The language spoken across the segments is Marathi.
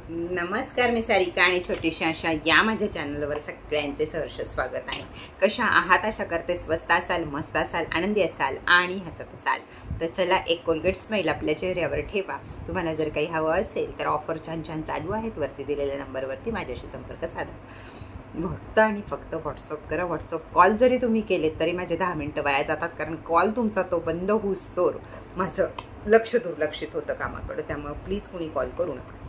नमस्कार, मी सारिका आणि छोटीशी आशा या माझ्या चॅनलवर सगळ्यांचे सहर्ष स्वागत आहे। कशा आहात? आशा करते स्वस्त असाल, मस्त असाल, आनंदी असाल आणि हसत असाल। तर चला, एक कोलगेट स्माइल आपल्या चेहऱ्यावर ठेवा। तुम्हाला जर काही हवं असेल तर ऑफर छान छान चालू आहेत। वरती दिलेल्या नंबरवरती माझ्याशी संपर्क साधा। फक्त आणि फक्त व्हॉट्सअप करा। व्हॉट्सअप कॉल जरी तुम्ही केले तरी माझे 10 मिनिटं वाया जातात, कारण कॉल तुमचा तो बंद होईस्तोवर माझं लक्ष दुर्लक्षित होतं कामाकडे। त्यामुळे प्लीज कोणी कॉल करू नका।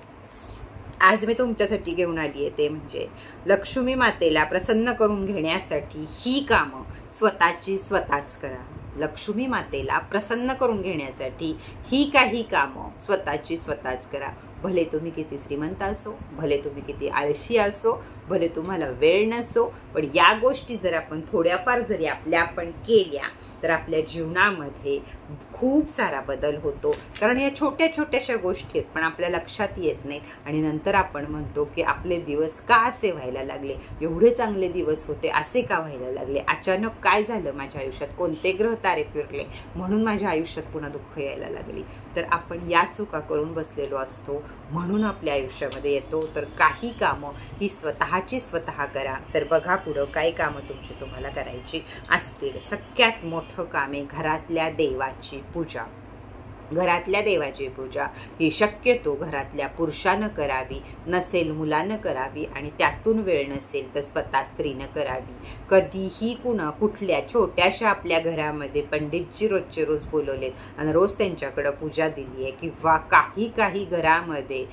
आज मी तुमच्यासाठी घेऊन आली आहे ते म्हणजे लक्ष्मी मातेला प्रसन्न करून घेण्यासाठी ही कामं स्वतःची स्वतःच करा। लक्ष्मी मातेला प्रसन्न करून घेण्यासाठी ही काही कामं स्वतःची स्वतःच करा। भले तुम्ही किती श्रीमंत असो, भले तुम्ही किती आळशी असो, भले तुम्हाला वेळ नसो, पण या गोष्टी जर आपण थोड्याफार जरी आपण केल्या तर आपल्या जीवनामध्ये खूप सारा बदल होतो। कारण या छोट्या छोट्याशा गोष्टी आहेत पण आपल्या लक्षात येत नाहीत आणि नंतर आपण म्हणतो की आपले दिवस का असे व्हायला लागले, एवढे चांगले दिवस होते असे का व्हायला लागले, अचानक काय झालं माझ्या आयुष्यात, कोणते ग्रह तारे फिरले म्हणून माझ्या आयुष्यात पुन्हा दुःख यायला लागली। तर आपण या चुका करून बसलेलो असतो म्हणून आपल्या आयुष्यामध्ये येतो। तर काही कामं ही स्वतःची स्वतः करा। तर बघा पुढं काही कामं तुमची तुम्हाला करायची असतील। सगळ्यात मोठं काम आहे घरातल्या देवाची पूजा। घरातल्या देवाची पूजा ही शक्यतो घरातल्या पुरुषानं करावी, नसेल मुलानं करावी आणि त्यातून वेळ नसेल तर स्वतः स्त्रीनं करावी। कधीही कुठल्या छोट्याशा आपल्या घरामध्ये पंडितजी रोजचे रोज बोलवलेत आणि रोज त्यांच्याकडं पूजा दिली आहे, किंवा काही घरामध्ये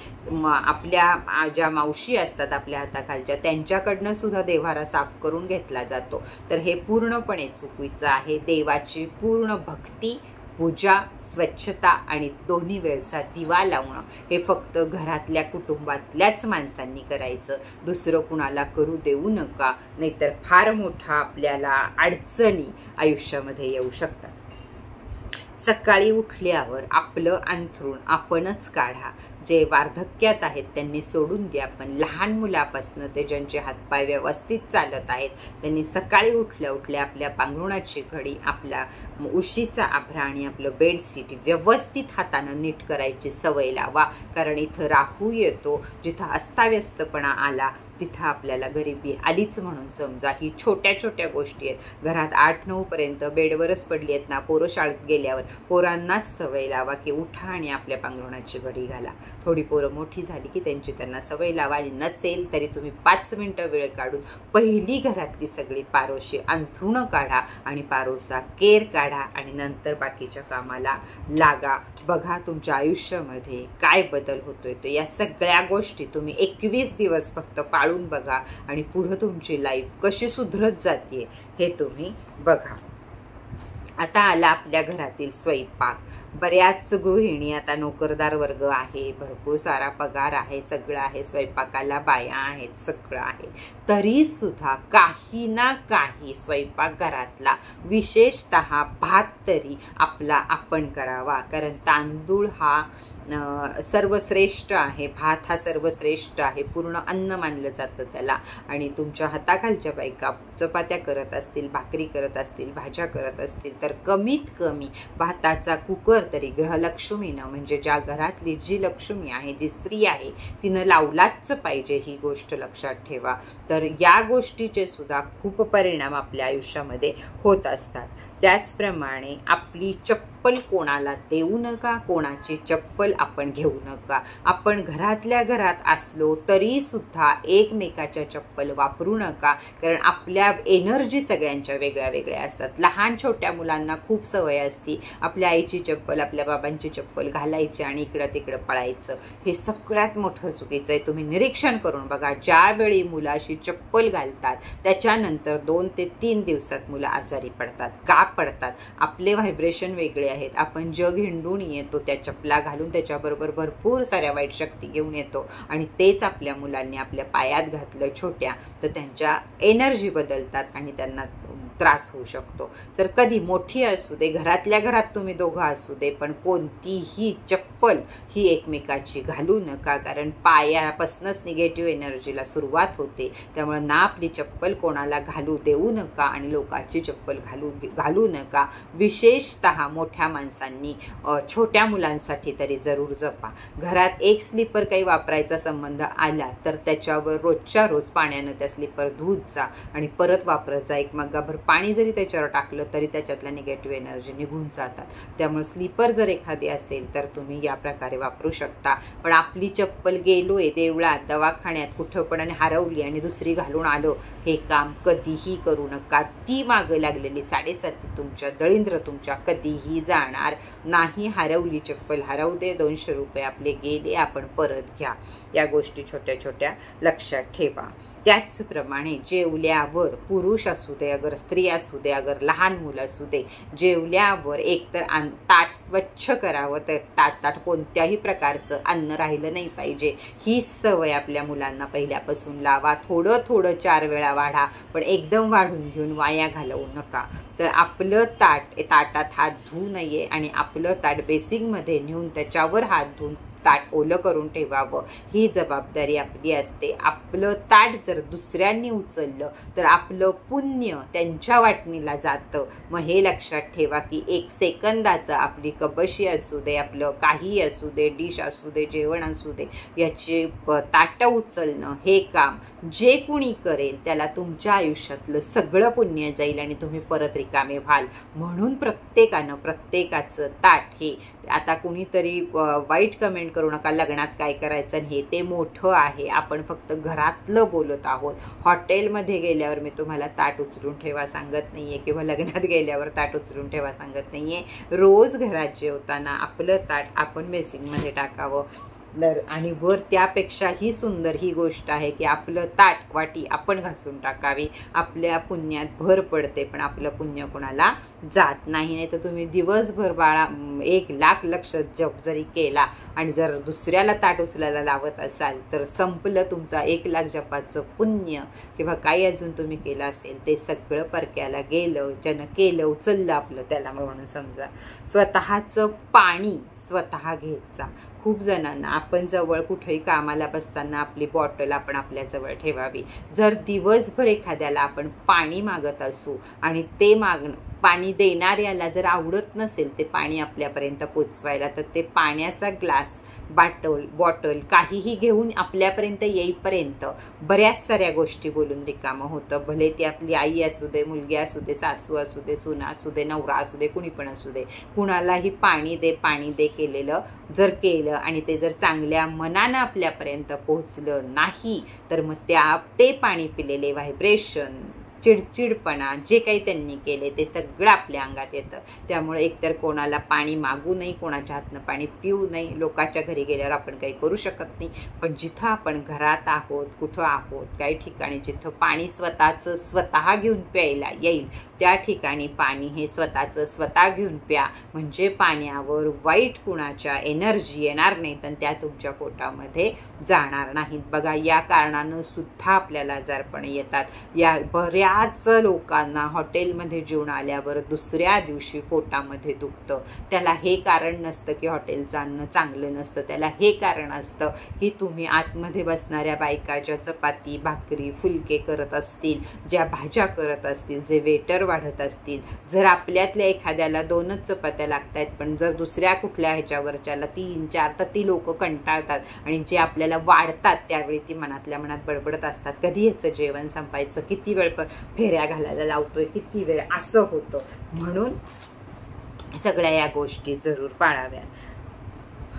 आपल्या ज्या मावशी असतात आपल्या हाताखालच्या त्यांच्याकडनं सुद्धा देव्हारा साफ करून घेतला जातो। तर हे पूर्णपणे चुकीचं आहे। देवाची पूर्ण भक्ती, पूजा, स्वच्छता आणि दोन्ही वेळचा दिवा लावणं हे फक्त घरातल्या कुटुंबातल्याच माणसांनी करायचं। दुसरं कुणाला करू देऊ नका, नाहीतर फार मोठा आपल्याला अडचणी आयुष्यामध्ये येऊ शकतात। सकाळी उठल्यावर आपलं अंथरूण आपणच काढा। जे वार्धक्यात आहेत त्यांनी सोडून द्या, पण लहान मुलापासून ते ज्यांचे हातपाय व्यवस्थित चालत आहेत त्यांनी सकाळी उठल्या उठल्या आपल्या पांघरुणाची घडी, आपला उशीचा आभरा आणि आपलं बेडशीट व्यवस्थित हातानं नीट करायची सवय लावा। कारण इथं राहू येतो, जिथं अस्ताव्यस्तपणा आला तिथं आपल्याला गरिबी आलीच म्हणून समजा। ही छोट्या छोट्या गोष्टी आहेत। घरात 8-9 पर्यंत बेडवरच पडली आहेत ना पोरं शाळेत गेल्यावर, पोरांनाच सवय लावा की उठा आणि आपल्या पांघरुणाची घडी घाला। थोडी पोरं मोठी झाली की त्यांची त्यांना सवय लावा, आणि नसेल तरी तुम्ही 5 मिनिटं वेळ काढून पहिली घरातली सगळी पारोशी अंथरुणं काढा आणि पारोसा केर काढा आणि नंतर बाकीच्या कामाला लागा। बघा तुमच्या आयुष्यामध्ये काय बदल होतोय। तो या सगळ्या गोष्टी तुम्ही 21 दिवस फक्त पाळून बघा आणि पुढे तुमची लाईफ कशी सुधरत जाते हे तुम्ही बघा। आता आला आपल्या घरातील स्वयंपाक। बऱ्याच गृहिणी आता नोकरदार वर्ग आहे, भरपूर सारा पगार आहे, सगळं आहे, स्वयंपाकाला बाया आहेत, सगळं आहे, तरी सुद्धा काही ना काही स्वयंपाकघरातला विशेषतः भात तरी आपला आपण करावा। कारण तांदूळ हा सर्वश्रेष्ठ आहे, भात हा सर्वश्रेष्ठ आहे, पूर्ण अन्न मानलं जातं त्याला। आणि तुमच्या हाताखालच्या बायका चपात्या करत असतील, भाकरी करत असतील, भाज्या करत असतील तर कमीत कमी भाताचा कुकर तरी गृहलक्ष्मीनं, म्हणजे ज्या घरातली जी लक्ष्मी आहे, जी स्त्री आहे, तिनं लावलाच पाहिजे। ही गोष्ट लक्षात ठेवा। तर या गोष्टीचे सुद्धा खूप परिणाम आपल्या आयुष्यामध्ये होत असतात। त्याचप्रमाणे आपली चप्पल कोणाला देऊ नका, कोणाची चप्पल आपण घेऊ नका। आपण घरातल्या घरात असलो तरी सुद्धा एकमेकाच्या चप्पल वापरू नका, कारण आपल्या एनर्जी सगळ्यांच्या वेगळ्या वेगळ्या असतात। लहान छोट्या मुलांना खूप सवय असते आपल्या आईची चप्पल, आपल्या बाबांची चप्पल घालायची आणि इकडं तिकडं पळायचं। हे सगळ्यात मोठं चुकीचं आहे। तुम्ही निरीक्षण करून बघा, ज्यावेळी मुलाशी चप्पल घालतात त्याच्यानंतर 2 ते 3 दिवसात मुलं आजारी पडतात। का पडतात? आपले व्हायब्रेशन वेगळे आहेत। आपण जग हिंडून येतो त्या चपला घालून, त्याच्याबरोबर भरपूर साऱ्या वाईट शक्ती घेऊन येतो आणि तेच आपल्या मुलांनी आपल्या पायात घातलं छोट्या तर त्यांच्या एनर्जी बदलतात आणि त्यांना त्रास होऊ शकतो. तर कधी मोठी असू दे, घरातल्या घरात तुम्ही दोघं असू दे, पण कोणतीही चप्पल ही एकमेकाची घालू नका, कारण पायापासूनच निगेटिव्ह एनर्जीला सुरुवात होते. त्यामुळे ना आपली चप्पल कोणाला घालू देऊ नका आणि लोकांची चप्पल घालू नका. विशेषतः मोठ्या माणसांनी छोट्या मुलांसाठी तरी जरूर जपा. घरात एक स्लीपर काही वापरायचा संबंध आला तर त्याच्यावर रोजच्या रोज पाण्यानं त्या स्लीपर धुत जा आणि परत वापरत जा. एक मग्गाभर पाणी जरी त्याच्यावर टाकलं तरी त्याच्यातल्या निगेटिव्ह एनर्जी निघून जातात. त्यामुळे स्लीपर जर एखादी असेल तर तुम्ही या प्रकारे वापरू शकता. पण आपली चप्पल गेलोय देवळात, दवाखान्यात, कुठं पण आणि हरवली आणि दुसरी घालून आलो, हे काम कधीही करू नका. ती मागं लागलेली 7.5 तुमच्या दळिंद्र तुमच्या कधीही जाणार नाही. हरवली चप्पल हरवू दे, 200 रुपये आपले गेले, आपण परत घ्या. या गोष्टी छोट्या छोट्या लक्षात ठेवा. त्याचप्रमाणे जेवल्यावर पुरुष असू दे, अगर स्त्री असू दे, अगर लहान मुलं असू दे, जेवल्यावर एकतर ताट स्वच्छ करावं. तर ताटात कोणत्याही प्रकारचं अन्न राहिलं नाही पाहिजे. ही सवय आपल्या मुलांना पहिल्यापासून लावा. थोडं थोडं 4 वेळा वाढा, पण एकदम वाढून घेऊन वाया घालवू नका. तर आपलं ताटात हात धुवू नये आणि आपलं ताट बेसिंगमध्ये नेऊन त्याच्यावर हात धुवून ताट ओलं करून ठेवावं. ही जबाबदारी आपली असते. आपलं ताट जर दुसऱ्यांनी उचललं तर आपलं पुण्य त्यांच्या वाटणीला जातं. मग हे लक्षात ठेवा की 1 सेकंदाचं आपली कबशी असू दे, आपलं काही असू दे, डिश असू दे, जेवण असू दे, याचे ताटं उचलणं हे काम जे कुणी करेल त्याला तुमच्या आयुष्यातलं सगळं पुण्य जाईल आणि तुम्ही परत रिकामे व्हाल. म्हणून प्रत्येकाचं ताट हे, आता कुणीतरी वाईट कमेंट करू नका, लग्नात काय करायचं हे ते मोठं आहे. आपण फक्त घरातलं बोलत आहोत. हॉटेलमध्ये गेल्यावर मी तुम्हाला ताट उचलून ठेवा सांगत नाहीये किंवा लग्नात गेल्यावर ताट उचलून ठेवा सांगत नाहीये. रोज घरात जेवताना आपलं ताट आपण बेसिंगमध्ये टाकावं. आणि वर त्यापेक्षाही सुंदर ही गोष्ट आहे की आपलं ताट वाटी आपण घासून टाकावी. आपल्या पुण्यात भर पडते, पण आपलं पुण्य कोणाला जात नाही. नाही तर तुम्ही दिवसभर 1,00,000 लक्ष जप जरी केला आणि जर दुसऱ्याला ताट उचलायला लावत असाल तर संपलं तुमचा 1,00,000 जपाचं पुण्य किंवा काही अजून तुम्ही केलं असेल ते सगळं परक्याला गेलं. ज्यानं केलं उचललं आपलं त्याला म्हणून समजा. स्वतःचं पाणी स्वतः घेत जा. खूप जणांना आपण जवळ कुठेही कामाला बसताना आपली बॉटल आपण आपल्याजवळ ठेवावी. जर दिवसभर एखाद्याला आपण पाणी मागत असू आणि ते पाणी देणाऱ्याला जर आवडत नसेल ते पाणी आपल्यापर्यंत पोचवायला, तर ते पाण्याचा ग्लास, बॉटल काहीही घेऊन आपल्यापर्यंत येईपर्यंत बऱ्याच साऱ्या गोष्टी बोलून रिकामं होतं. भले ती आपली आई असू दे, मुलगी असू दे, सासू असू दे, सुना असू दे, नवरा असू दे, कुणी पण असू दे, कुणालाही पाणी दे केलेलं जर केलं आणि ते जर चांगल्या मनानं आपल्यापर्यंत पोहोचलं नाही तर मग ते पाणी पिलेले व्हायब्रेशन, चिडचिडपणा जे काही त्यांनी केले ते सगळं आपल्या अंगात येतं. त्यामुळे एकतर कोणाला पाणी मागू नये, कोणाच्या हातनं पाणी पिऊ नये. लोकांच्या घरी गेल्यावर आपण काही करू शकत नाही, पण जिथं आपण घरात आहोत, कुठं आहोत, काही ठिकाणी जिथं पाणी स्वतः घेऊन प्यायला येईल त्या ठिकाणी पाणी हे स्वतः घेऊन प्या. म्हणजे पाण्यावर वाईट कुणाच्या एनर्जी येणार नाहीत आणि त्या तुमच्या पोटामध्ये जाणार नाहीत. बघा, या कारणानं सुद्धा आपल्याला आजारपण येतात. या बऱ्याच लोकांना हॉटेलमध्ये जेवण आल्यावर दुसऱ्या दिवशी पोटामध्ये दुखतं. त्याला हे कारण नसतं की हॉटेलचं अन्न चांगलं नसतं. त्याला हे कारण असतं की तुम्ही आतमध्ये बसणाऱ्या बायका ज्या चपाती, भाकरी, फुलके करत असतील, ज्या भाज्या करत असतील, जे वेटर वाढत असतील. जर आपल्यातल्या एखाद्याला 2च चपात्या लागतात, पण जर दुसऱ्या कुठल्या ह्याच्यावरच्याला 3-4, तर ती लोक कंटाळतात आणि जे आपल्याला वाढतात त्यावेळी ती मनातल्या मनात बडबडत असतात, कधी ह्याचं जेवण संपायचं, किती वेळ फेऱ्या घालायला लावतोय, किती वेळ, असं होतं. म्हणून सगळ्या या गोष्टी जरूर पाळाव्यात.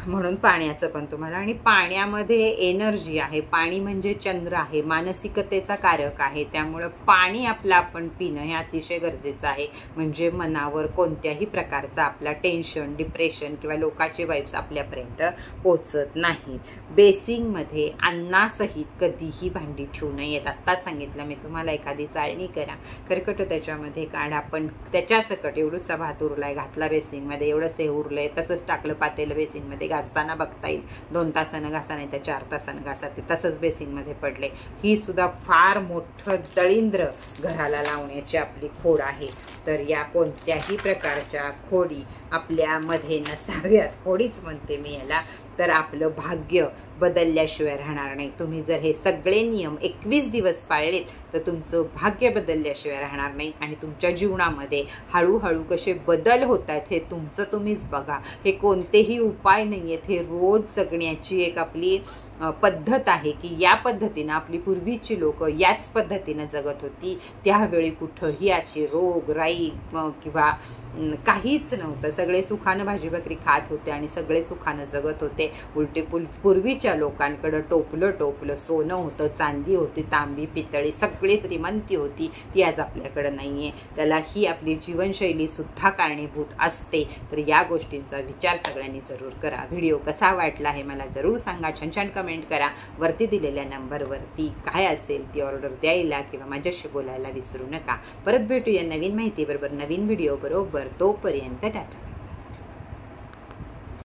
म्हणून पाण्याचं पण तुम्हाला, आणि पाण्यामध्ये एनर्जी आहे. पाणी म्हणजे चंद्र आहे, मानसिकतेचा कारक आहे. त्यामुळं पाणी आपलं आपण पिणं हे अतिशय गरजेचं आहे. म्हणजे मनावर कोणत्याही प्रकारचा आपला टेन्शन, डिप्रेशन किंवा लोकांचे वाईब्स आपल्यापर्यंत पोचत नाहीत. बेसिंगमध्ये अन्नासहित कधीही भांडी ठेवू नयेत. आत्ताच सांगितलं मी तुम्हाला, एखादी चाळणी करा, खरकट त्याच्यामध्ये काढा, पण त्याच्या सकट एवढंसा भात उरलाय घातला बेसिंगमध्ये, एवढं सेव उरलंय तसंच टाकलं पातेलं बेसिंगमध्ये घासताना बघता येईल. 2 तासानं घासा नाही तर 4 तासानं घासा, ते तसंच बेसिनमध्ये पडले. ही सुद्धा फार मोठं दळिंद्र घराला लावण्याची आपली खोड आहे. तर या कोणत्याही प्रकारच्या खोडी आपल्यामध्ये नसाव्यात, खोडीच म्हणते मी याला. तर आपलं भाग्य बदलल्याशिवाय राहणार नाही. तुम्ही जर हे सगळे नियम 21 दिवस पाळलेत तर तुमचं भाग्य बदलल्याशिवाय राहणार नाही आणि तुमच्या जीवनामध्ये हळूहळू कसे बदल होत आहेत हे तुमचं तुम्हीच बघा. हे कोणतेही उपाय नाही आहेत, हे रोज जगण्याची एक आपली पद्धत आहे की या पद्धतीनं आपली पूर्वीची लोक याच पद्धतीनं जगत होती. त्यावेळी कुठंही अशी रोगराई किंवा काहीच नव्हतं. सगळे सुखानं भाजी भाकरी खात होते आणि सगळे सुखानं जगत होते. उलटे पूर्वीच्या लोकांकडं टोपलं सोनं होतं, चांदी होती, तांबी पितळी सगळी श्रीमंती होती. ती आज आपल्याकडं नाही आहे. त्याला ही आपली जीवनशैली सुद्धा कारणीभूत असते. तर या गोष्टींचा विचार सगळ्यांनी जरूर करा. व्हिडिओ कसा वाटला हे मला जरूर सांगा. छान कमेंट करा. वरती दिलेल्या नंबरवरती काय असेल ती ऑर्डर द्यायला किंवा माझ्याशी बोलायला विसरू नका. परत भेटूया नवीन माहितीबरोबर, नवीन व्हिडिओ बरोबर. तोपर्यंत टाटा.